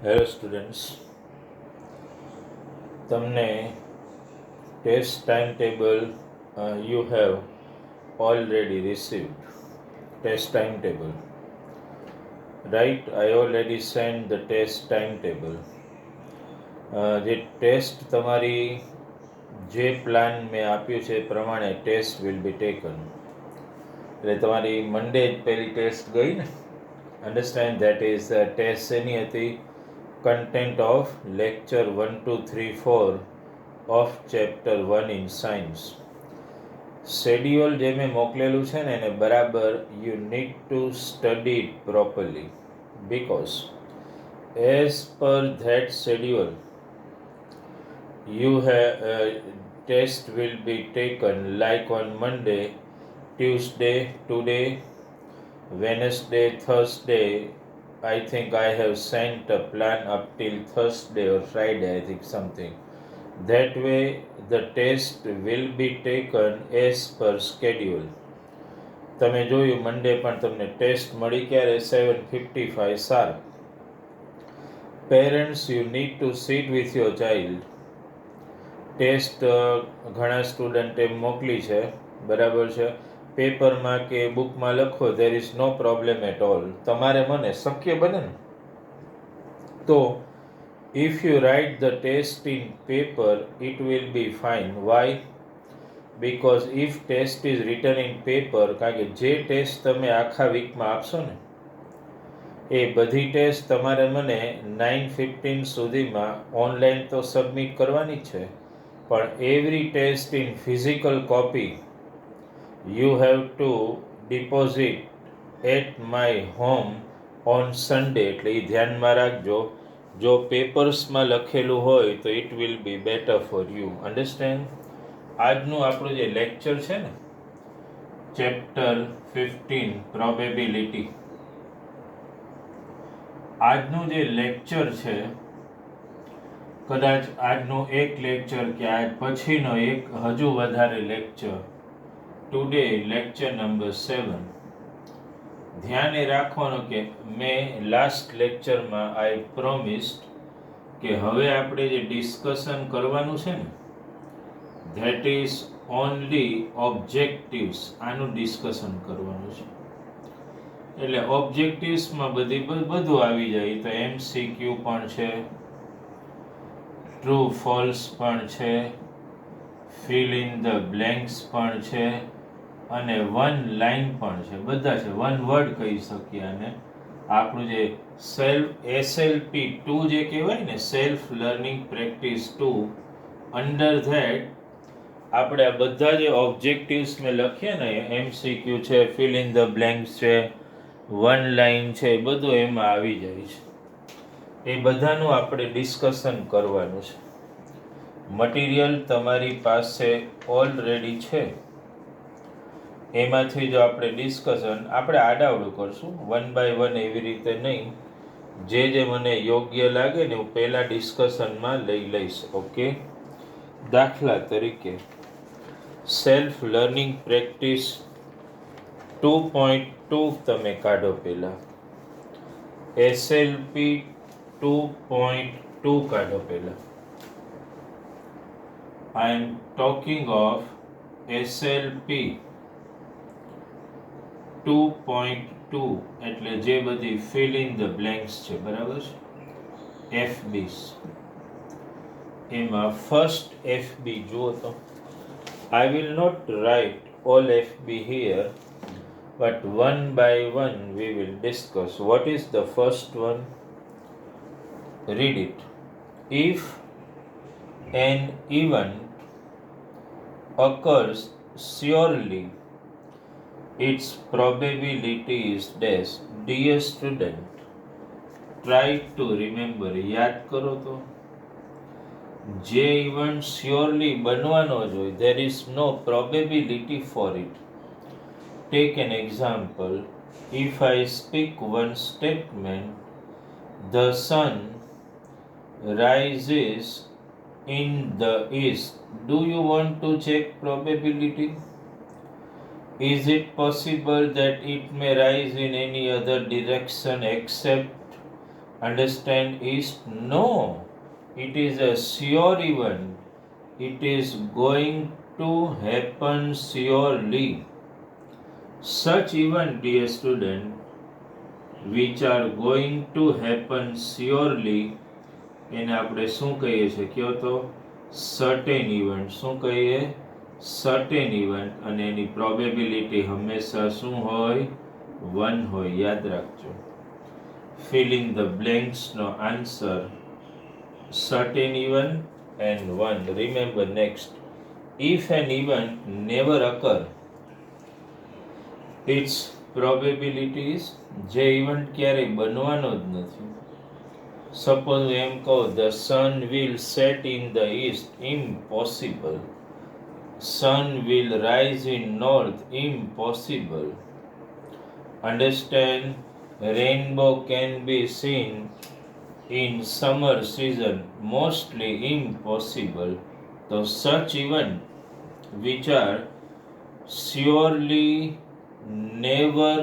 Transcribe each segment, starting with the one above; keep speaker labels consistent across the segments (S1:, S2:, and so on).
S1: Hello students, તમને test time table you have already received. Test timetable, right? I already sent the test timetable. જે test તમારી જે plan મેં આપ્યું છે એ પ્રમાણે ટેસ્ટ વિલ બી ટેકન. એટલે તમારી મંડે જ પહેલી ટેસ્ટ ગઈ ને. અન્ડરસ્ટેન્ડ ધેટ ઇઝ ટેસ્ટ એની હતી content of lecture 1, 2, 3, 4 of chapter 1 in science. Schedule જે મેં મોકલેલું છે ને એને બરાબર you need to study it properly, because as per that schedule you have test will be taken like on Monday, Tuesday, today, Wednesday, Thursday. I think I have sent a plan up till Thursday or Friday, I think something. That way the test will be taken as per schedule. તમે જોયું મંડે પણ તમને test મળી ક્યારે? 7:55 sharp. Parents, you need to sit with your child. Test ઘણા સ્ટુડન્ટે મોકલી છે, બરાબર છે. પેપરમાં કે બુકમાં લખો, there is no problem at all. તમારે મને શક્ય બને ને તો if you write the test in paper it will be fine. Why? Because if test is written in paper, કારણ કે જે ટેસ્ટ તમે આખા વીકમાં આપશો ને એ બધી ટેસ્ટ તમારે મને 9:15 સુધીમાં ઓનલાઈન તો સબમિટ કરવાની જ છે, પણ every test in physical copy you have to deposit at my home on Sunday. એટલે એ ધ્યાનમાં રાખજો. જો પેપર્સમાં લખેલું હોય તો it will be better for you. Understand? આજનું આપણું જે લેક્ચર છે ને, ચેપ્ટર 15 પ્રોબેબિલિટી, આજનું જે લેક્ચર છે, કદાચ આજનું એક લેક્ચર કે આજ પછીનો એક હજુ વધારે લેક્ચર, ટુડે લેક્ચર નંબર 7. ધ્યાન એ રાખવાનું કે મેં લાસ્ટ લેક્ચરમાં આઈ પ્રોમિસ્ડ કે હવે આપણે જે ડિસ્કશન કરવાનું છે ને ધેટ ઇઝ ઓનલી ઓબ્જેક્ટિવ્સ. આનું ડિસ્કશન કરવાનું છે. એટલે ઓબ્જેક્ટિવ્સમાં બધું આવી જાય. તો MCQ પણ છે, ટ્રુ ફોલ્સ પણ છે, ફિલ ઇન ધ બ્લેન્ક્સ પણ છે અને વન લાઇન પણ છે. બધા છે. વન વર્ડ કહી શકીએ અને આપણું જે SLP2 જે કહેવાય ને, self learning practice 2, under that આપણે આ બધા જે ઓબ્જેક્ટિવ્સ મેં લખ્યા ને, MCQ છે, ફિલ ઇન ધ બ્લેન્ક્સ છે, વન લાઇન છે, બધું એમાં આવી જાય છે. એ બધાનું આપણે ડિસ્કશન કરવાનું છે. મટીરિયલ તમારી પાસે ઓલરેડી છે. એમાંથી જો આપણે ડિસ્કશન આપણે આડાવડું કરશું, વન બાય વન, એવી રીતે નહીં. જે મને યોગ્ય લાગે ને હું પહેલા ડિસ્કશનમાં લઈશ. ઓકે? દાખલા તરીકે સેલ્ફ લર્નિંગ પ્રેક્ટિસ 2.2 તમે કાઢો. પહેલા SLP 2.2 કાઢો. પહેલા I am talking of SLP 2.2 એટલે જે બધી fill in the blanks છે, બરાબર છે, FBs. એમાં ફર્સ્ટ FB જુઓ તો I will not write all FB here, but one by one we will discuss. What is the first one? Read it. If an event occurs surely, its probability is dash. Dear student, try to remember. યાદ કરો તો જે event surely બનવાનો જ હોય, there is no probability for it. Take an example. If I speak one statement, the sun rises in the east. Do you want to check probability? Is it possible that it may rise in any other direction except Understand is no. It is a sure event. It is going to happen surely. Such event, dear student, which are going to happen surely, એને આપણે શું કહીએ છીએ કયો તો certain event. શું કહીએ? Certain event. અને એની પ્રોબેબિલિટી હંમેશા શું હોય? 1 હોય. યાદ રાખજો. ફિલિંગ ધ બ્લેન્ક્સ નો answer certain event and 1. Remember next, if an event never occur, its probability is જે ઇવેન્ટ ક્યારેય બનવાનો જ નથી. સપોઝ એમ કહો the sun will set in the east, impossible. Sun will rise in north, impossible. Understand, rainbow can be seen in summer season, mostly impossible. So such event which are surely never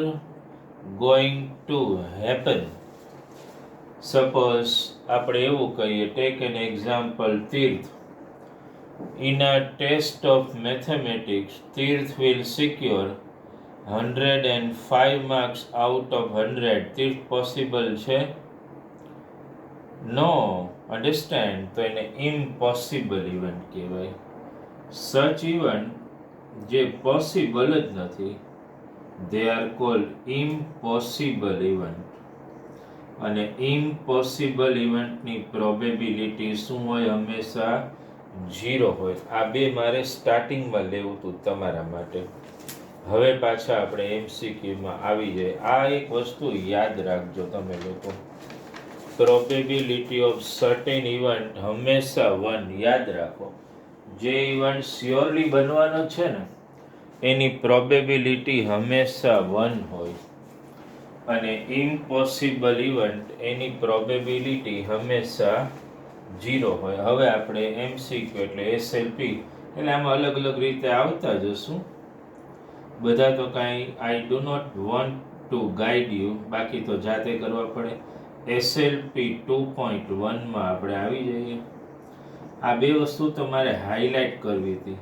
S1: going to happen. Suppose આપણે એવું કહીએ, take an example, Tirth. In a test of mathematics, Tirth will secure 105 marks out of 100. Tirth possible છે? No. Understand? તો એને impossible event કહેવાય. Such event જે possible જ નથી, they are called impossible event. અને impossible eventની probability શું હોય? હંમેશા 0 હોય. આ બે મારે સ્ટાર્ટિંગમાં લેવું હતું તમારા માટે. હવે પાછા આપણે MCQમાં આવી જાય. આ એક વસ્તુ યાદ રાખજો તમે લોકો. પ્રોબેબિલિટી ઓફ સર્ટેન ઇવેન્ટ હંમેશા 1. યાદ રાખો, જે ઇવેન્ટ સ્યોરલી બનવાનો છે ને એની પ્રોબેબિલિટી હંમેશા 1 હોય. અને ઇમ્પોસિબલ ઇવેન્ટ એની પ્રોબેબિલિટી હંમેશા 0 હોય. હવે આપણે MCQ એટલે SLP એટલે આમાં અલગ અલગ રીતે આવતા જશું. બધા તો કાંઈ I do not want to guide you, બાકી તો જાતે કરવા પડે. SLP 2.1માં આપણે આવી જઈએ. આ બે વસ્તુ તમારે હાઇલાઇટ કરવી હતી,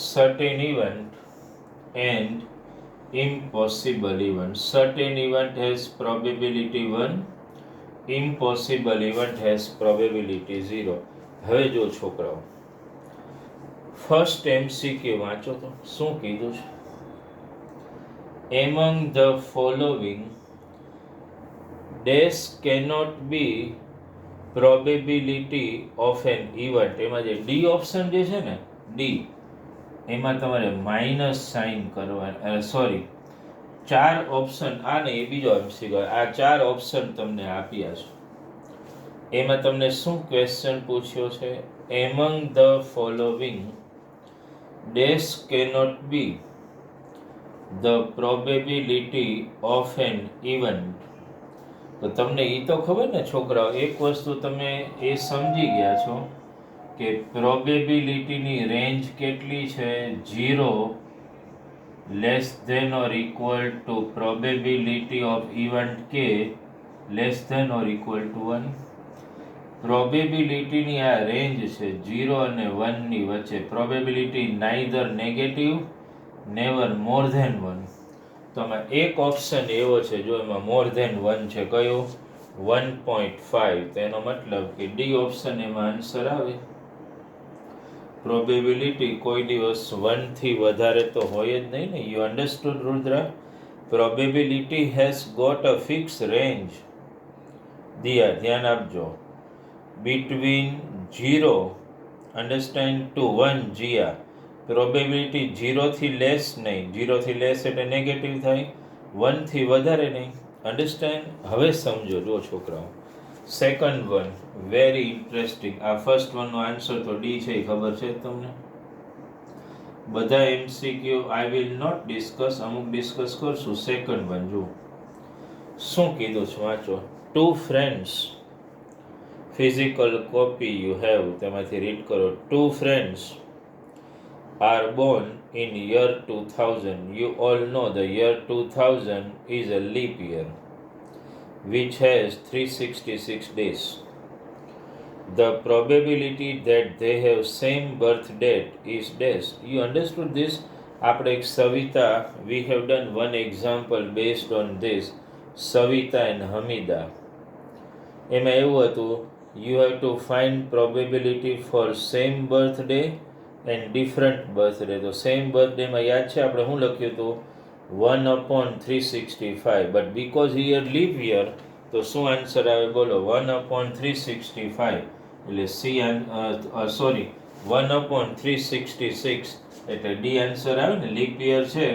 S1: certain event and impossible event. Certain event has probability 1, impossible event has probability 0. હવે જો છોકરાઓ, ફર્સ્ટ MCQ વાંચો તો શું કીધું છે? Among the following dash cannot be probability of an event. એમાં જે D ઓપ્શન જે છે ને, D એમાં તમારે માઇનસ સાઇન કરવા, સોરી 4 ઓપ્શન, આ નહીં એ બીજો MCQ. આ 4 ઓપ્શન તમને આપ્યા છે. એમાં તમને શું ક્વેશ્ચન પૂછ્યો છે? Among the following dash cannot B the probability of N event. તો તમને એ તો ખબર ને છોકરાઓ, એક વસ્તુ તમે એ સમજી ગયા છો કે પ્રોબેબિલિટીની રેન્જ કેટલી છે? 0 less than or equal to probability of event કે less than or equal to 1. પ્રોબેબિલિટીની આ રેન્જ છે 0 અને 1 ની વચ્ચે. Probability neither negative never more than 1. તો આમાં એક ઓપ્શન એવો છે જો એમાં મોર ધેન 1 છે. કયો? 1.5. તો એનો મતલબ કે ડી ઓપ્શન એમાં આન્સર આવે. પ્રોબેબિલિટી કોઈ દિવસ 1 થી વધારે તો હોય જ નહીં ને. You understood Rudra? Probability has got a fix range. Diya ધ્યાન આપજો. Between 0 understand to 1. Jiya, probability 0 થી લેસ નહીં. 0 થી લેસ એટલે નેગેટિવ થાય, 1 થી વધારે નહીં. અન્ડરસ્ટેન્ડ? હવે સમજો જો છોકરાઓ. Second one very interesting. આ ફર્સ્ટ વનનો આન્સર તો ડી છે, એ ખબર છે તમને. બધા MCQ I will not discuss, અમુક ડિસ્કસ કરશું. સેકન્ડ વન જો શું કીધું છે વાંચો. 2 friends, physical copy you have, તેમાંથી રીડ કરો. 2 friends are born in year 2000. You all know the year 2000 is a leap year. which has 366 days. The probability that they have same birth date is dash. You understood this? આપણે એક Savita, we have done one example based on this, Savita and Hamida. એમાં એવું હતું, you have to find probability for same birthday and different birthday. તો same birthday માં યાદ છે આપણે શું લખ્યું હતું? 1/365. but because here leap year, તો શું આન્સર આવે બોલો? 1/365. એટલે સી સોરી 1/366 એટલે ડી આન્સર આવે ને. લીપ યર છે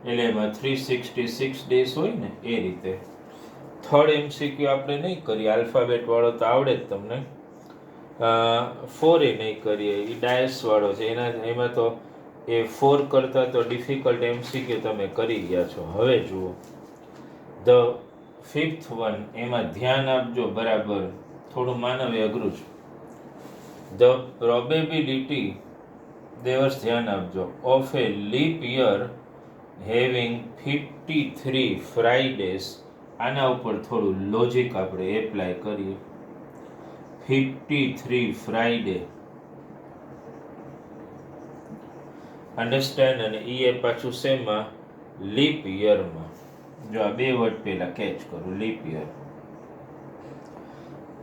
S1: એટલે એમાં 366 ડેઝ હોય ને, એ રીતે. થર્ડ એમસીક્યુ આપણે નહીં કરીએ, આલ્ફાબેટ વાળો તો આવડે જ તમને. 4 એ નહીં કરીએ, એ ડાયસ વાળો છે, એમાં તો એ 4 કરતાં તો ડિફિકલ્ટ એમસીક્યુ તમે કરી ગયા છો. હવે જુઓ ધ 5th વન, એમાં ધ્યાન આપજો બરાબર, થોડું માનવે અઘરું છે. ધ પ્રોબેબિલિટી, દેવર્સ ધ્યાન આપજો, of a leap year having 53 Fridays. આના ઉપર થોડું લોજિક આપણે એપ્લાય કરીએ. 53 ફ્રાઈડે, અન્ડરસ્ટેન્ડ? અને એ પાછું શેમાં? લીપ યરમાં. જો આ બે વર્ડ પહેલા કેચ કરું, લીપ યર.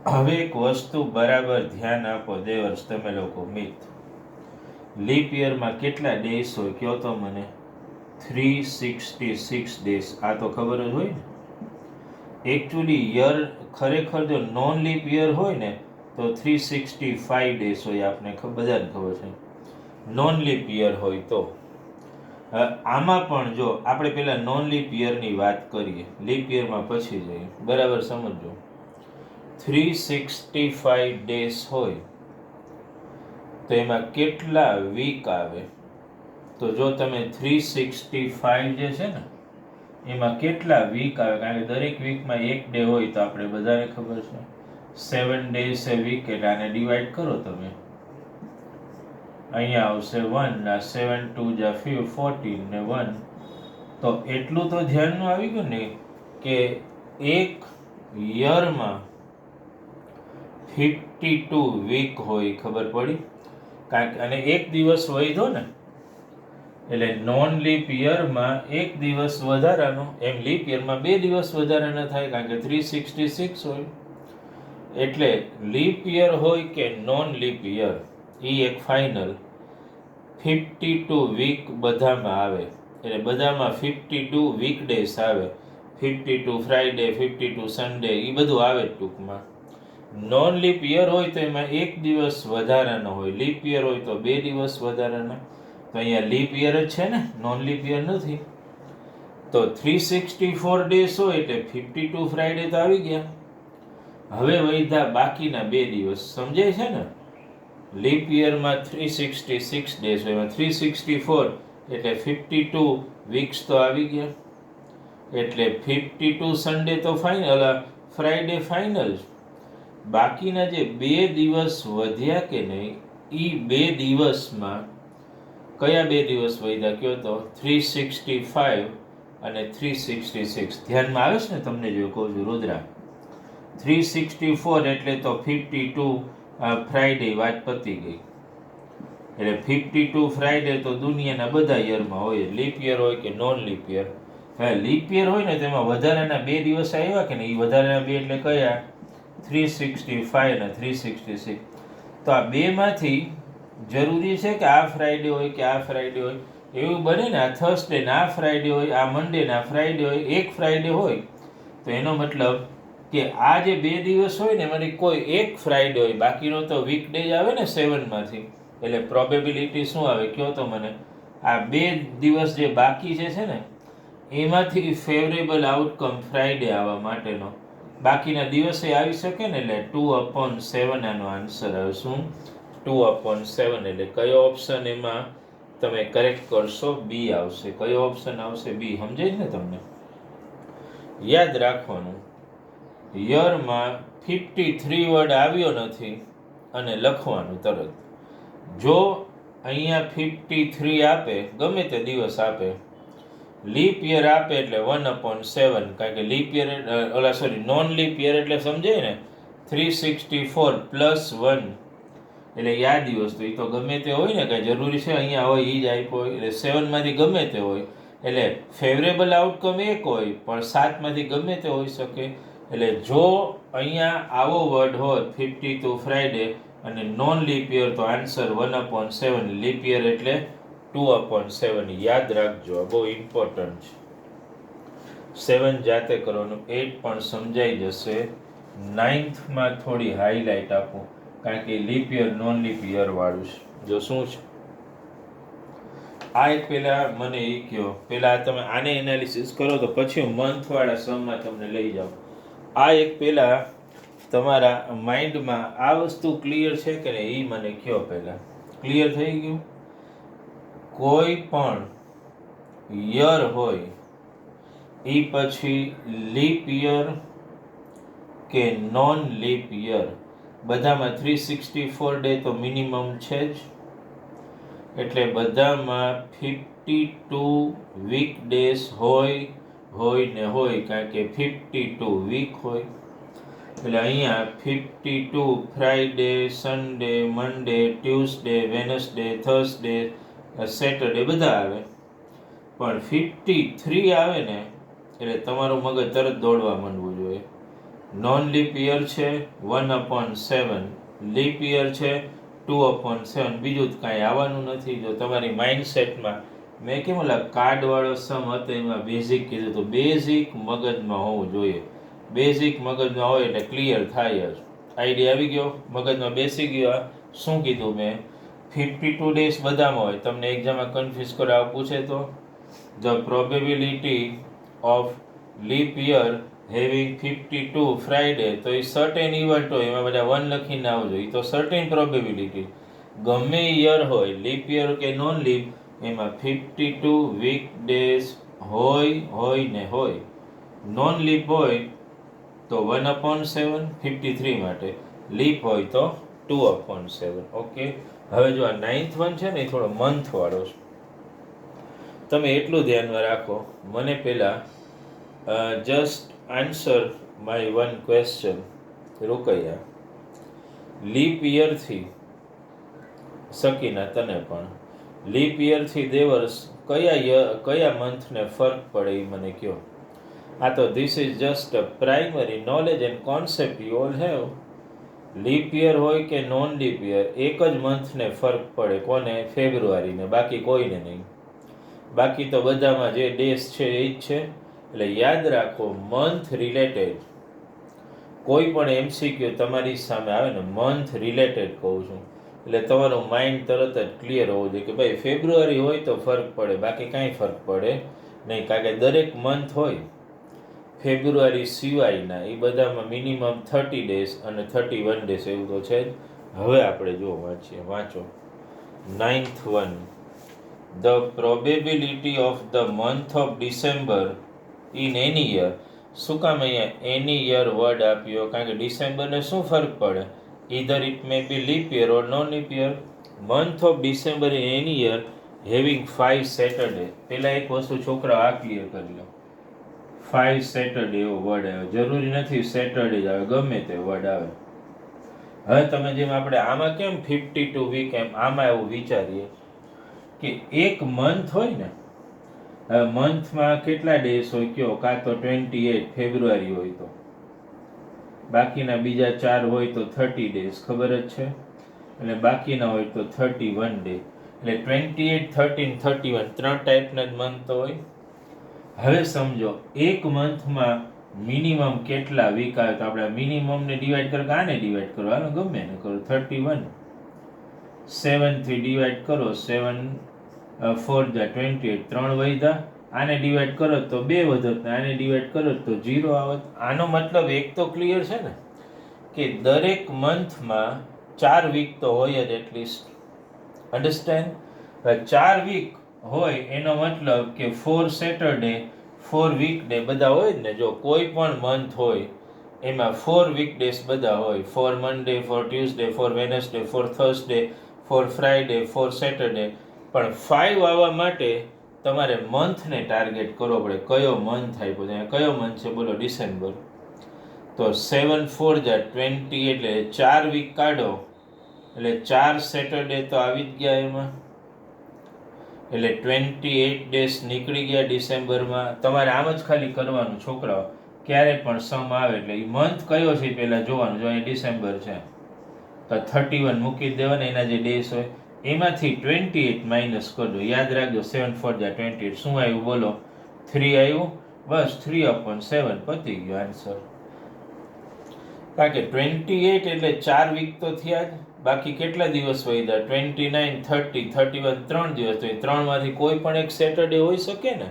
S1: હવે એક વસ્તુ બરાબર ધ્યાન આપો દેવર્સ, તમે લોકો મિત. લીપ યરમાં કેટલા ડેઝ હોય કયો તો મને? 366 ડેઝ. આ તો ખબર જ હોય ને. એકચ્યુઅલી યર ખરેખર જો નોન લીપ યર હોય ને તો 365 ડેઝ હોય, આપણે બધાને ખબર છે. નોન લીપ યર હોય તો આમાં પણ જો આપણે પહેલા નોન લીપ યરની વાત કરીએ, લીપ યરમાં પછી જઈએ, બરાબર સમજો. 365 ડેઝ હોય તો એમાં કેટલા વીક આવે? તો જો તમે 365 જે છે ને એમાં કેટલા વીક આવે, કારણ કે દરેક વીકમાં એક ડે હોય, તો આપણે બધાને ખબર છે 7 days એ વીક, એટલે આને ડિવાઈડ કરો તમે. અહીંયા આવશે 1, ના 7 2 જા 14 ને 1. તો એટલું તો ધ્યાનમાં આવી ગયું ને કે એક યરમાં 52 વીક હોય, ખબર પડી? કારણ કે અને એક દિવસ વધ્યો ને, એટલે નોન લીપ યરમાં એક દિવસ વધારાનો, એમ લીપ યરમાં 2 દિવસ વધારાના થાય, કારણ કે 366 હોય. એટલે લીપ યર હોય કે નોન લીપ યર, એ એક ફાઇનલ 52 વીક બધામાં આવે. એટલે બધામાં 52 વીકડેઝ આવે, 52 ફ્રાઈડે, 52 સન્ડે, એ બધું આવે ટૂંકમાં. નોન લીપ યર હોય તો એમાં એક દિવસ વધારાનો હોય, લીપ યર હોય તો 2 દિવસ વધારાના. તો અહીંયા લીપ યર જ છે ને, નોન લીપ યર નથી. તો 364 ડેઝ હોય એટલે 52 ફ્રાઈડે તો આવી ગયા. હવે વધ્યા બાકીના 2 દિવસ, સમજાય છે ને? લીપ યરમાં 366 ડેઝ હોય, એમાં 364 એટલે 52 વીક્સ તો આવી ગયા. એટલે 52 સન્ડે તો ફાઇનલ, ફ્રાઈડે ફાઇનલ. બાકીના જે 2 દિવસ વધ્યા કે નહીં, એ 2 દિવસમાં કયા 2 દિવસ વધ્યા કયો તો? 365 અને 366. ધ્યાનમાં આવે છે ને તમને? જો કહું છું રુદ્રા, 364 એટલે તો 52 ફ્રાઈડે, વાત પતી ગઈ. એટલે 52 ફ્રાઈડે તો દુનિયાના બધા યરમાં હોય, લીપ યર હોય કે નોન લીપ યર. હા, લીપ યર હોય ને તેમાં વધારાના 2 દિવસ આવ્યા કે નહીં, એ વધારાના 2 એટલે કયા? 365 અને 366. તો આ બેમાંથી જરૂરી છે કે આ ફ્રાઈડે હોય કે આ ફ્રાઈડે હોય? એવું બને ને, આ થર્સડે ને આ ફ્રાઈડે હોય, આ મંડે ને આ ફ્રાઈડે હોય, એક ફ્રાઈડે હોય, તો એનો મતલબ કે આ જે 2 દિવસ હોય ને એમાંથી કોઈ એક ફ્રાઈડે હોય, બાકીનો તો વીકડે આવે ને 7માંથી. એટલે પ્રોબેબિલિટી શું આવે કયો તો મને? આ 2 દિવસ જે બાકી છે ને એમાંથી ફેવરેબલ આઉટકમ ફ્રાઈડે આવવા માટેનો, બાકીના દિવસે આવી શકે ને, એટલે 2/7 આનો આન્સર આવે. શું? 2/7. એટલે કયો ઓપ્શન એમાં તમે કરેક્ટ કરશો? બી આવશે. કયો ઓપ્શન આવશે? બી. સમજાય ને તમને? યાદ રાખવાનું, યરમાં 53 વર્ડ આવ્યો નથી અને લખવાનું તરત. જો અહીંયા 53 આપે, ગમે તે દિવસ આપે, લીપ યર આપે એટલે 1/7, કારણ કે leap year non leap year એટલે સમજાય ને 364 પ્લસ 1 એટલે યાદ દિવસ. તો એ તો ગમે તે હોય ને, કાંઈ જરૂરી છે અહીંયા હોય એ જ આપ્યો હોય, એટલે 7માંથી ગમે તે હોય. એટલે ફેવરેબલ આઉટકમ એક હોય પણ 7માંથી ગમે તે હોઈ શકે. એટલે જો અહીંયા આવો વર્ડ હોત 52 ફ્રાઈડે અને નોન લીપ યર, તો આન્સર 1/7. લીપ યર એટલે 2/7. યાદ રાખજો, આ બહુ ઇમ્પોર્ટન્ટ છે. 7 જાતે કરવાનું, 8 પણ સમજાઈ જશે. 9thમાં થોડી હાઈલાઇટ આપું, કારણ કે leap year non leap year વાળું છે. જો શું છે આ, એક પહેલા મને એ કહો, પહેલા તમે આને એનાલિસિસ કરો તો પછી હું મંથ વાળા સમમાં તમને લઈ જાઉં. આ એક પહેલા તમારા માઇન્ડમાં આ વસ્તુ ક્લિયર છે કે નહીં એ મને કહો. પહેલા ક્લિયર થઈ ગયું? કોઈ પણ યર હોય એ પછી લીપ યર કે નોન લીપ યર, બધામાં 364 ડે તો મિનિમમ છે જ. એટલે બધામાં 52 વીક ડેઝ હોય ને હોય, કારણ કે 52 વીક હોય. એટલે અહીંયા 52 ફ્રાઈડે, સન્ડે, મંડે, ટ્યુઝડે, વેનસડે, થર્સડે, સેટરડે બધા આવે. પણ 53 આવે ને એટલે તમારું મગજ તરત દોડવા માંડવું જોઈએ. નોન લીપ યર છે 1/7, લીપ યર છે 2/7, બીજું કાંઈ આવવાનું નથી. જો તમારી માઇન્ડસેટમાં મેં કેમ ઓલા કાર્ડવાળો સમ હતો એમાં બેઝિક કીધું તો બેઝિક મગજમાં હોવું જોઈએ. બેઝિક મગજમાં હોય એટલે ક્લિયર થાય જ. આઈડિયા આવી ગયો, મગજમાં બેસી ગયો. શું કીધું મેં? 52 ડેઝ બધામાં હોય. તમને એક્ઝામમાં કન્ફ્યુઝ કરાવ પૂછે તો the probability of leap year having 52 Friday, તો એ સર્ટેન ઇવેન્ટ હોય, એમાં બધા 1 લખીને આવજો. એ તો સર્ટેન પ્રોબેબિલિટી. ગમે યર હોય, લીપ યર કે નોન લીપ, એમાં 52 વીક ડેઝ હોય ને હોય. નોન લીપ હોય તો 1/7, 53 માટે. લીપ હોય તો 2/7. ઓકે, હવે જો આ 9th વન છે ને એ થોડો મંથ વાળો છે. તમે એટલું ધ્યાનમાં રાખો. મને પહેલાં just answer my one question. Rokaiya, leap યરથી સકીના તને પણ લીપ યરથી દેવર્સ કયા મંથને ફરક પડે એ મને કહો. આ તો this is just a primary knowledge and concept you all have. Leap year હોય કે નોન લીપ યર, એક જ મંથને ફરક પડે. કોને? ફેબ્રુઆરીને, બાકી કોઈને નહીં. બાકી તો બધામાં જે ડેસ છે એ જ છે. એટલે યાદ રાખો, મંથ રિલેટેડ કોઈ પણ એમસીક્યુ તમારી સામે આવે ને, મંથ રિલેટેડ કહું છું, એટલે તમારું માઇન્ડ તરત જ ક્લિયર હોવું જોઈએ કે ભાઈ ફેબ્રુઆરી હોય તો ફરક પડે, બાકી કાંઈ ફરક પડે નહીં. કારણ કે દરેક મંથ હોય, ફેબ્રુઆરી સિવાયના એ બધામાં મિનિમમ 30 ડેઝ અને 31 ડેઝ એવું તો છે જ. હવે આપણે જો વાંચો 9th one. The probability of the month of December in any year. શું કામ અહીંયા એની યર વર્ડ આપ્યો? કારણ કે ડિસેમ્બરને શું ફરક પડે? Either it may be leap year or non leap year. Month of December in any year having 5 Saturday. પહેલાં એક વસ્તુ છોકરા આ ક્લિયર કરી લો. 5 સેટરડે એવો વર્ડ આવે, જરૂરી નથી સેટરડે જ આવે, ગમે તે વર્ડ આવે. હવે તમે જેમ આપણે આમાં કેમ 52 વીક એમ આમાં એવું વિચારીએ કે એક મંથ હોય ને, મંથમાં કેટલા ડેઝ હોય કયો? કાં તો 28 ફેબ્રુઆરી હોય તો, બાકીના બીજા 4 હોય તો 30 ડેઝ, ખબર જ છે. એટલે બાકીના હોય તો 31 ડે. એટલે 28, 13, 31 3 ટાઈપના જ મંથ હોય. હવે સમજો, એક મંથમાં મિનિમમ કેટલા વીક આવે? તો આપણે મિનિમમને ડિવાઈડ કરો, આને ડિવાઈડ કરો, હાલો ગમે ને કરો. 31 7 થી ડિવાઈડ કરો, 7 4 જા 28, 3 વધ્યા. આને ડિવાઈડ કરો તો 2 વધત, આને ડિવાઈડ કરો તો 0 આવત. આનો મતલબ એક તો ક્લિયર છે ને કે દરેક મંથમાં 4 વીક તો હોય જ એટલીસ્ટ. અન્ડરસ્ટેન્ડ? 4 વીક હોય એનો મતલબ કે 4 સેટરડે, 4 વીકડે બધા હોય જ ને. જો કોઈ પણ મંથ હોય એમાં 4 વીકડેઝ બધા હોય. 4 મંડે, 4 Tuesday, 4 Wednesday, 4 Thursday, 4 Friday, 4 Saturday. પણ 5 આવવા માટે તમારે મંથને ટાર્ગેટ કરવો પડે. કયો મંથ આપ્યો છે? કયો મંથ છે બોલો? ડિસેમ્બર. તો 7 4 જા 20, એટલે 4 વીક કાઢો એટલે 4 સેટરડે તો આવી જ ગયા એમાં, એટલે 28 ડેઝ નીકળી ગયા ડિસેમ્બરમાં. તમારે આમ જ ખાલી કરવાનું છોકરાઓ, ક્યારે પણ સમ આવે એટલે એ મંથ કયો છે પહેલાં જોવાનું. જો અહીં ડિસેમ્બર છે તો 31 મૂકી દેવાના, એના જે ડેઝ હોય એમાંથી 28 માઇનસ કરજો. યાદ રાખજો 7 4 જા 28. શું આવ્યું બોલો? 3 આવ્યું. બસ 3/7 પતી ગયો આન્સર. કારણ કે 28 એટલે 4 વીક તો થયા જ, બાકી કેટલા દિવસ વધ્યા? 29 30 31, 3 દિવસ. તો એ 3માંથી કોઈ પણ એક સેટરડે હોઈ શકે ને.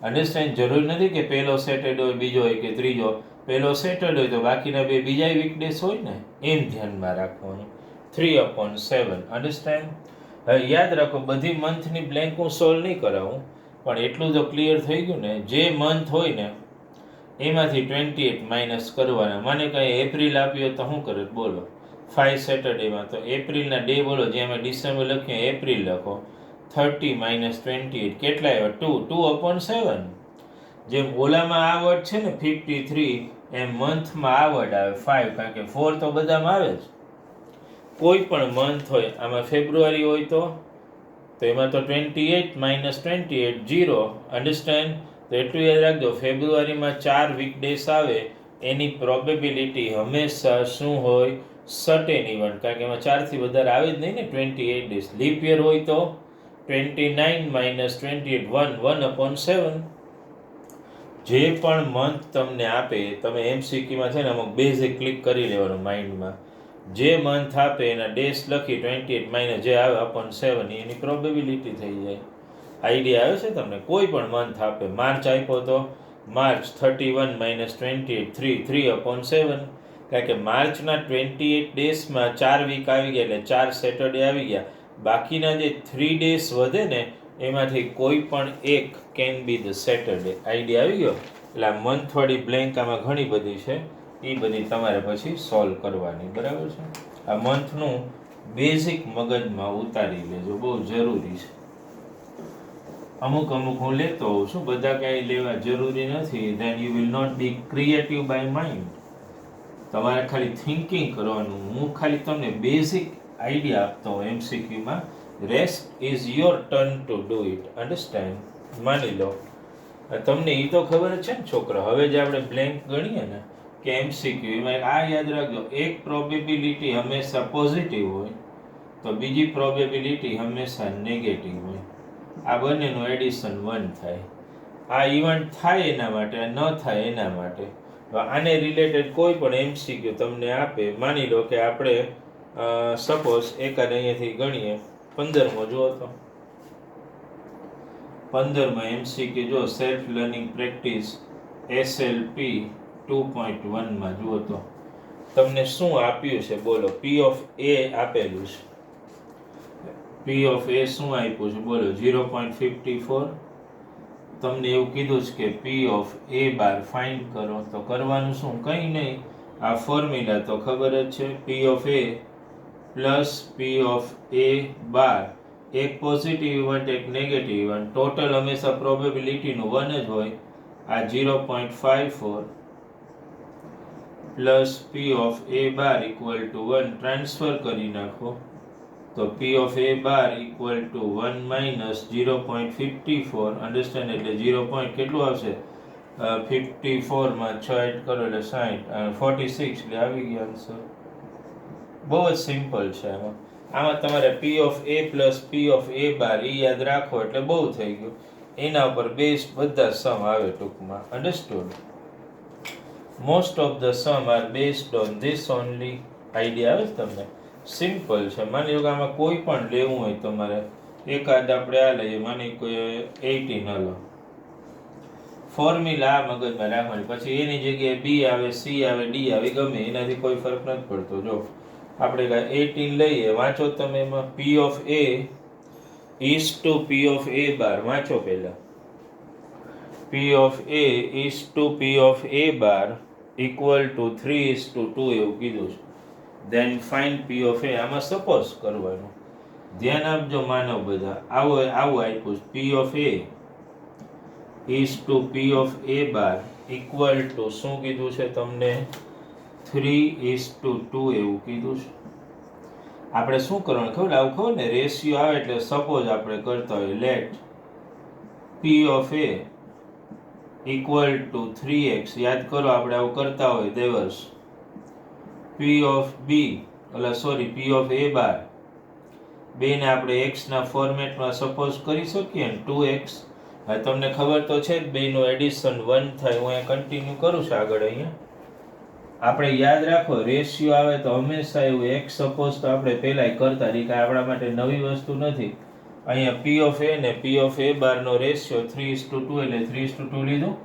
S1: અન્ડરસ્ટેન્ડ? જરૂર નથી કે પહેલો સેટરડે હોય, બીજો હોય કે ત્રીજો. પહેલો સેટરડે હોય તો બાકીના બે બીજા વીકડેસ હોય ને, એમ ધ્યાનમાં રાખવાનું. 3/7. અન્ડરસ્ટેન્ડ? હવે યાદ રાખો, બધી મંથની બ્લેન્ક હું સોલ્વ નહીં કરાવું, પણ એટલું તો ક્લિયર થઈ ગયું ને. જે મંથ હોય ને એમાંથી 28 માઇનસ કરવાના. મને કંઈ એપ્રિલ આપ્યો તો શું કરે બોલો? 5 સેટરડેમાં તો એપ્રિલના ડે બોલો, જે અમે ડિસેમ્બર લખ્યું એપ્રિલ લખો. 30 માઇનસ 28 કેટલા આવ્યા? 2/7. જેમ ઓલામાં આ વર્ડ છે ને 53, એમ મંથમાં આ વર્ડ આવે 5, કારણ કે 4 તો બધામાં આવે જ. કોઈ પણ મંથ હોય, આમાં ફેબ્રુઆરી હોય તો એમાં તો 28 માઇનસ 28 0. અન્ડરસ્ટેન્ડ? તો એટલું યાદ રાખજો, ફેબ્રુઆરીમાં 4 વીકડેસ આવે એની પ્રોબેબિલિટી હંમેશા શું હોય? સર્ટેન ઇવન્ટ, કારણ કે એમાં 4થી વધારે આવે જ નહીં ને 28 ડેઝ. લીપ યર હોય તો 29 માઇનસ 28 1/7. જે પણ મંથ તમને આપે, તમે એમસીક્યુમાં છે ને અમુક બેઝિક ક્લિક કરી લેવાનું માઇન્ડમાં. જે મંથ આપે એના ડેસ લખી 28 માઇનસ જે આવે /7, એની પ્રોબેબિલિટી થઈ જાય. આઈડિયા આવે છે તમને? કોઈ પણ મંથ આપે, માર્ચ આપ્યો તો માર્ચ 31 માઇનસ 28 3/7. કારણ કે માર્ચના 28 ડેઝમાં 4 વીક આવી ગયા એટલે 4 સેટરડે આવી ગયા. બાકીના જે 3 ડેઝ વધે ને એમાંથી કોઈ પણ એક can be the Saturday. Idea આવી ગયો? એટલે આ મંથવાળી બ્લેન્ક આમાં ઘણી બધી છે, એ બધી તમારે પછી સોલ્વ કરવાની. બરાબર છે? આ મંથનું બેઝિક મગજમાં ઉતારી લેજો, બહુ જરૂરી છે. અમુક હું લેતો હોઉં છું, બધા કાંઈ લેવા જરૂરી નથી. Then you will not be creative by mind. તમારે ખાલી થિંકિંગ કરવાનું. હું ખાલી તમને બેઝિક આઈડિયા આપતો હોઉં એમસીક્યુમાં. Rest is your turn to do it. Understand? માની લો તમને એ તો ખબર જ છે ને છોકરા. હવે જે આપણે બ્લેન્ક ગણીએ ને કે એમસીક્યુ, એમાં આ યાદ રાખજો, એક પ્રોબેબિલિટી હંમેશા પોઝિટિવ હોય તો બીજી પ્રોબેબિલિટી હંમેશા નેગેટિવ હોય. આ બંનેનું એડિશન 1 થાય. આ ઇવેન્ટ થાય એના માટે, ન થાય એના માટે. આને રિલેટેડ કોઈ પણ એમસીક્યુ તમને આપે, માની લો કે આપણે સપોઝ એકાદ અહીંયાથી ગણીએ 15મો જુઓ તો 15માં એમસીક્યુ જો સેલ્ફ લર્નિંગ પ્રેક્ટિસ SLP 2.1માં જુઓ તો તમને શું આપ્યું છે બોલો? P of A આપેલું છે. P of A શું આપ્યું છે બોલો? 0.54. તમને એવું કીધું છે કે P of A bar find કરો. તો કરવાનું શું? કંઈ નહીં, આ ફોર્મ્યુલા તો ખબર જ છે. P of A plus P of A બાર, એક પોઝિટિવ ઇવેન્ટ એક નેગેટિવ ઇવેન્ટ. ટોટલ હંમેશા પ્રોબેબિલિટીનું 1 જ હોય. આ 0.54 plus P of A bar equal to 1. Transfer કરી નાખો તો P of A bar equal to 1 minus 0.54. Understand? એટલે 0. કેટલું આવશે? 54માં 6 એડ કરો એટલે 60, 46 એટલે આવી ગયા આન્સર. બહુ જ સિમ્પલ છે આમાં તમારે P of A plus P of A બાર એ યાદ રાખો એટલે બહુ થઈ ગયું. એના ઉપર બેઝ બધા સમ આવે ટૂંકમાં. Understood? Most of the sum are based on this only. Idea આવે છે તમને? સિમ્પલ છે. માની લો કે આમાં કોઈ પણ લેવું હોય તમારે, એકાદ આપણે આ લઈએ, માની કોઈ 18 લો. ફોર્મ્યુલા આ મગજમાં રાખવાની, પછી એની જગ્યાએ B આવે, C આવે, D આવે, ગમે એનાથી કોઈ ફરક નથી પડતો. જો આપણે 18 લઈએ, વાંચો તમે એમાં. P of A is to P of A બાર. વાંચો પહેલા. P of A is to P of A bar equal to 3:2 એવું કીધું છે. Then find P of A. આમાં સપોઝ કરવાનું. ધ્યાન આપજો માનવ બધા. આવું આપ્યું P of A is to P of A bar equal to શું કીધું છે તમને 3:2 એવું કીધું છે. આપણે શું કરવાનું ખબર આવું ખબર ને રેશિયો આવે એટલે સપોઝ આપણે કરતા હોય let P of A equal to 3x યાદ કરો આપણે આવું કરતા હોય દેવર્સ પી of B P of A બાર બેને આપણે x ના ફોર્મેટમાં સપોઝ કરી શકીએ ને 2x. હવે તમને ખબર તો છે જ બેનું એડિશન 1 થાય. હું અહીંયા કન્ટિન્યુ કરું છું આગળ. અહીંયા આપણે યાદ રાખો રેશિયો આવે તો હંમેશા એવું x સપોઝ તો આપણે પહેલાં કરતા રહી કાંઈ આપણા માટે નવી વસ્તુ નથી. અહીંયા પી ઓફ એ ને પી ઓફ એ બારનો રેશિયો 3:2 એટલે 3:2 લીધું.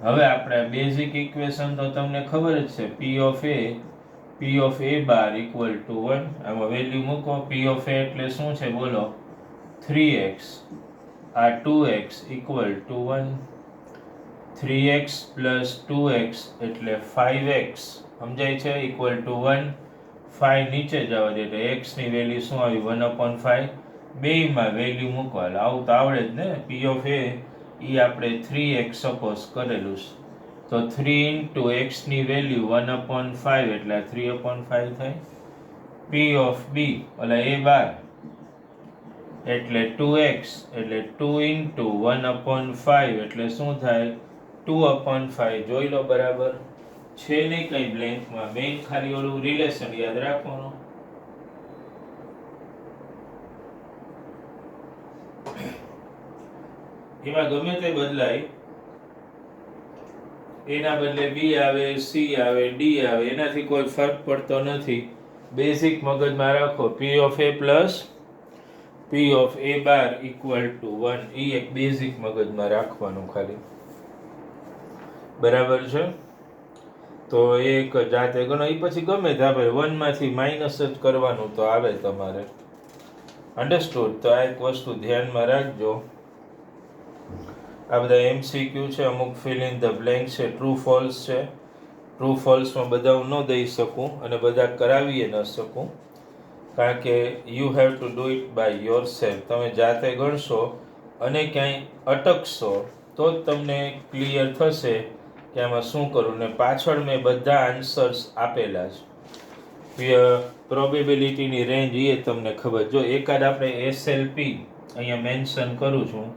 S1: હવે આપણે બેઝિક ઇક્વેશન તો તમને ખબર જ છે પી of A bar equal to 1. આમાં વેલ્યુ મૂકો. પી ઓફ એ એટલે શું છે બોલો 3x આ 2x equal to 1. 3x plus 2x એટલે 5x સમજાય છે ઇક્વલ ટુ 1. 5 નીચે જવા દે એટલે x ની વેલ્યુ શું આવી 1/5. બેયમાં વેલ્યુ મૂકવા આવું તો આવડે જ ને. પી ઓફ એ આપણે 3x સપોઝ કરેલું છે તો 3 into x ની વેલ્યુ 1/5 એટલે 3/5 થાય. પી ઓફ બી એ બાર એટલે 2x એટલે 2 into 1/5 એટલે શું થાય 2/5. જોઈ લો બરાબર છે નહીં કઈ બ્લેન્કમાં. મેઇન ખાલી ઓલું રિલેશન યાદ રાખવાનું. એમાં ગમે તે બદલાય એના બદલે બી આવે સી આવે ડી આવે એનાથી કોઈ ફરક પડતો નથી. બેઝિક મગજમાં રાખો પી of A plus P of A bar equal to 1. એ એક બેઝિક મગજમાં રાખવાનું ખાલી. બરાબર છે. તો એક જાતે ગણો. એ પછી ગમે તે આપણે 1 માંથી માઇનસ જ કરવાનું તો આવે તમારે. અન્ડરસ્ટુડ. તો આ એક વસ્તુ ધ્યાનમાં રાખજો. આ બધા એમસીક્યુ છે. અમુક ફિલ ઇન ધ બ્લેન્ક છે. ટ્રુ ફોલ્સ છે. ટ્રુ ફોલ્સમાં બધા હું ન દઈ શકું અને બધા કરાવીએ ન શકું કારણ કે you have to do it by yourself. તમે જાતે ગણશો અને ક્યાંય અટકશો તો જ તમને ક્લિયર થશે કે આમાં શું કરવું. ને પાછળ મેં બધા આન્સર્સ આપેલા છે. પ્રોબેબિલિટીની રેન્જ એ તમને ખબર. જો એકાદ આપણે એસએલપી અહીંયા મેન્શન કરું છું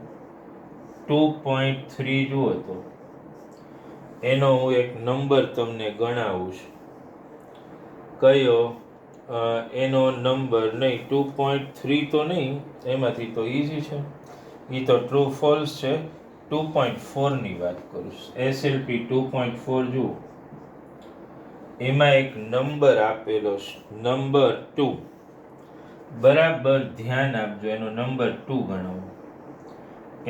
S1: 2.3 જુઓ તો એનો હું એક નંબર તમને ગણાવું છું. કયો એનો નંબર નહીં 2.3 તો નહીં એમાંથી તો ઇઝી છે. એ તો ટ્રુ ફોલ્સ છે. 2.4 ની વાત કરું છું. એસએલપી 2.4 જુઓ એમાં એક નંબર આપેલો છે નંબર 2. બરાબર ધ્યાન આપજો. એનો નંબર 2 ગણાવો.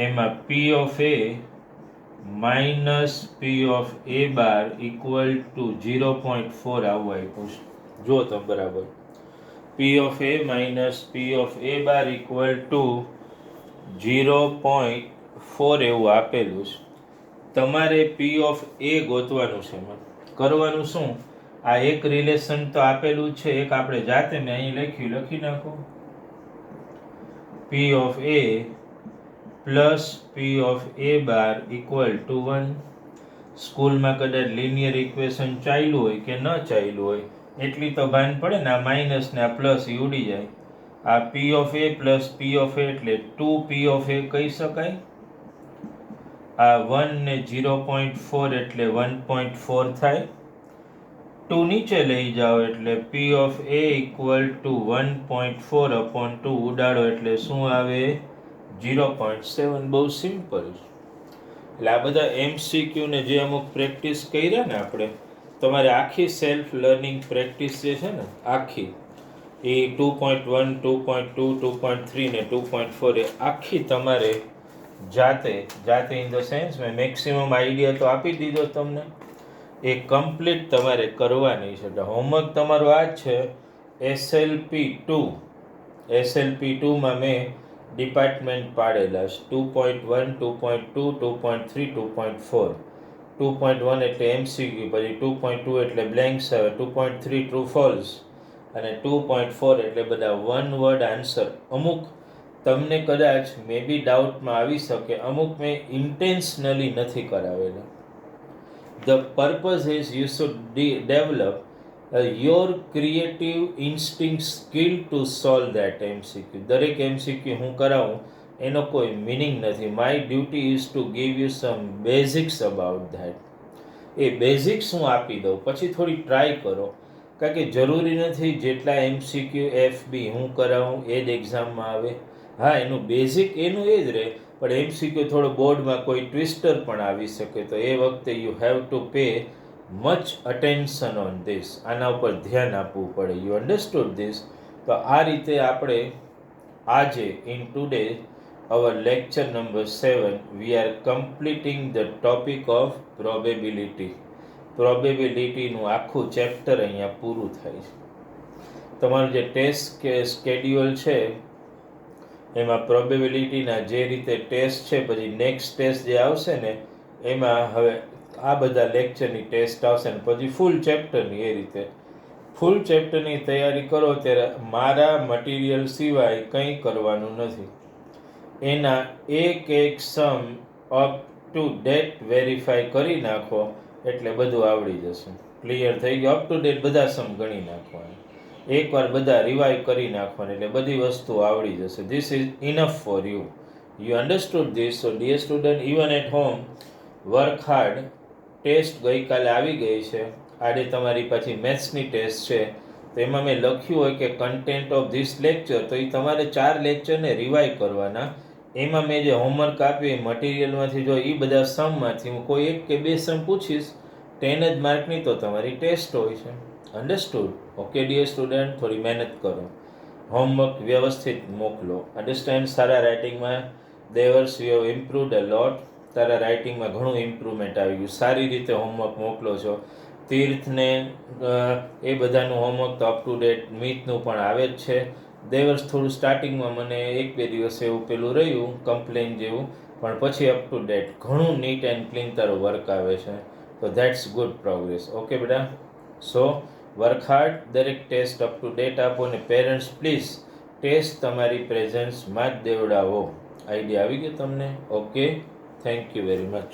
S1: એમાં પી of A minus P of A bar equal two 0.4 આવું આપ્યું છે. જો તમે બરાબર પી of A minus P of A bar equal two 0.4 એવું આપેલું છે. તમારે પી ઓફ એ ગોતવાનું છે. એમાં કરવાનું શું આ એક રિલેશન તો આપેલું છે. એક આપણે જાતે મેં અહીં લખી નાખો પી of A plus P of A bar equal to 1. સ્કૂલમાં કદાચ લિનિયર ઇક્વેશન ચાલ્યું હોય કે ન ચાલ્યું હોય એટલી તો ભાન પડે ને. આ માઇનસ ને આ પ્લસ એ ઉડી જાય. આ P of A plus P of A એટલે 2 પી ઓફ એ કહી શકાય. આ 1 ને 0.4 એટલે 1.4 થાય. 2 નીચે લઈ જાઓ એટલે પી ઓફ એ ઇક્વલ ટુ 1.4/2 ઉડાડો એટલે શું આવે 0.7. બહુ સિમ્પલ. એટલે આ બધા એમસીક્યુ ને જે અમુક પ્રેક્ટિસ કર્યા ને આપણે તમારે આખી સેલ્ફ લર્નિંગ પ્રેક્ટિસ જે છે ને આખી એ 2.1 2.2 2.3 ને 2.4 એ આખી તમારે જાતે ઇન ધ સેન્સ મેં મેક્સિમમ આઈડિયા તો આપી દીધો તમને. એ કમ્પ્લીટ તમારે કરવાની છે. હોમવર્ક તમારું આ જ છે. એસએલપી 2માં મેં ડિપાર્ટમેન્ટ પાડેલા છે 2.1 2.2 2.3 2.4. 2.1 એટલે એમસીક્યુ પછી 2.2 એટલે બ્લેન્ક્સ આવે 2.3 ટ્રુ ફોલ્સ અને 2.4 એટલે બધા વન વર્ડ આન્સર. અમુક તમને કદાચ મે બી ડાઉટમાં આવી શકે, અમુક મેં ઇન્ટેન્શનલી નથી કરાવેલા. The purpose is you should develop your creative instinct skill to solve that MCQ. દરેક MCQ હું કરાવું એનો કોઈ મિનિંગ નથી. My duty is to give you some basics about that. એ બેઝિક્સ હું આપી દઉં, પછી થોડી ટ્રાય કરો. કારણ કે જરૂરી નથી જેટલા MCQ FB હું કરાવું એ જ એક્ઝામમાં આવે. હા, એનું બેઝિક એનું એ જ રહે, પણ MCQ થોડો બોર્ડમાં કોઈ ટ્વિસ્ટર પણ આવી શકે, તો એ વખતે you have to pay much attention on this. આના ઉપર ધ્યાન આપવું પડે. You understood this? તો આ રીતે આપણે આજે in today our lecture number 7 we are completing the topic of probability. પ્રોબેબિલિટીનું આખું ચેપ્ટર અહીંયા પૂરું થાય છે. તમારું જે ટેસ્ટ કે સ્કેડ્યુલ છે એમાં પ્રોબેબિલિટીના જે રીતે ટેસ્ટ છે, પછી નેક્સ્ટ ટેસ્ટ જે આવશે ને એમાં હવે આ બધા લેક્ચરની ટેસ્ટ આવશે ને પછી ફૂલ ચેપ્ટરની. એ રીતે ફૂલ ચેપ્ટરની તૈયારી કરો ત્યારે મારા મટીરિયલ સિવાય કંઈ કરવાનું નથી. એના એક એક સમ અપ ટુ ડેટ વેરીફાઈ કરી નાખો એટલે બધું આવડી જશે. ક્લિયર થઈ ગયું? અપ ટુ ડેટ બધા સમ ગણી નાખવાના, એકવાર બધા રિવાઇવ કરી નાખવાની એટલે બધી વસ્તુ આવડી જશે. This is enough for you. You understood this? So dear student, even at home work hard. Test ગઈકાલે આવી ગઈ છે. આજે તમારી પાછી મેથ્સની ટેસ્ટ છે. તો એમાં મેં લખ્યું હોય કે કન્ટેન્ટ ઓફ ધીસ લેક્ચર, તો એ તમારે 4 લેક્ચરને રિવાઇવ કરવાના. એમાં મેં જે હોમવર્ક આપ્યું એ મટીરિયલમાંથી જો એ બધા સમમાંથી હું કોઈ 1 કે 2 સમ પૂછીશ, 10 જ માર્કની તો તમારી ટેસ્ટ હોય છે. અન્ડરસ્ટુડ? ઓકે ડિયર સ્ટુડન્ટ, થોડી મહેનત કરો, હોમવર્ક વ્યવસ્થિત મોકલો. અન્ડરસ્ટેન્ડ? સારા રાઇટિંગમાં દેવર્સ you have improved a lot. તારા રાઇટિંગમાં ઘણું ઇમ્પ્રુવમેન્ટ આવી ગયું. સારી રીતે હોમવર્ક મોકલો છો. તીર્થને એ બધાનું હોમવર્ક તો અપ ટુ ડેટ, મિતનું પણ આવે જ છે. દેવર્સ થોડું સ્ટાર્ટિંગમાં મને 1-2 દિવસ એવું પેલું રહ્યું કમ્પ્લેન જેવું, પણ પછી અપ ટુ ડેટ ઘણું નીટ એન્ડ ક્લીન તારું વર્ક આવે છે. તો ધેટ્સ ગુડ પ્રોગ્રેસ. ઓકે બેટા? સો વર્ક હાર્ડ, દરેક ટેસ્ટ અપ ટુ ડેટ આપો. અને પેરેન્ટ્સ પ્લીઝ ટેસ્ટ તમારી પ્રેઝન્સમાં જ દેવડાવો. આઈડિયા આવી ગયો તમને? Okay, thank you very much.